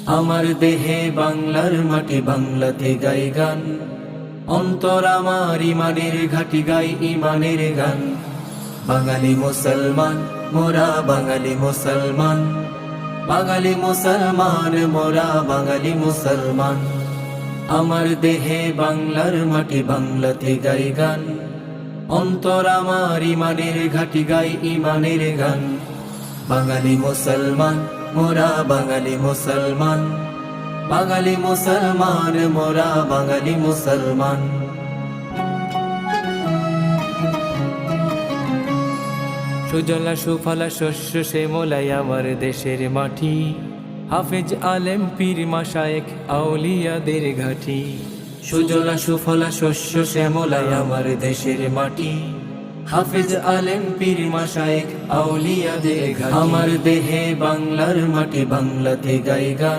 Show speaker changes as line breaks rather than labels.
আমার দেহে বাংলার মাটি, বাংলাতে গাই গান। অন্তর আমার ইমানের ঘাটি, গাই ইমানের গান। বাঙালি মুসলমান মোরা, বাঙালি মুসলমান। বাঙালি মুসলমান মোরা, বাঙালি মুসলমান। আমার দেহে বাংলার মাটি, বাংলাতে গাই গান। অন্তর আমার ইমানের ঘাটি, গাই ইমানের গান। বাঙালি মুসলমান মোরা, বাঙালি মুসলমান। বাঙালি মুসলমান মোরা, বাঙালি মুসলমান। সুজলা সুফলা শস্য শ্যামলাই আমার দেশের মাটি। হাফেজ আলেম পীর মাশায়েখ আউলিয়াদের ঘাটি। সুজলা সুফলা শস্য শ্যামলাই আমার দেশের মাটি। হাফেজ আলেম পীর মাশায়েখ আউলিয়াদের ঘাটি। আমার দেহে বাংলার মাটি, বাংলাতে গাই গান।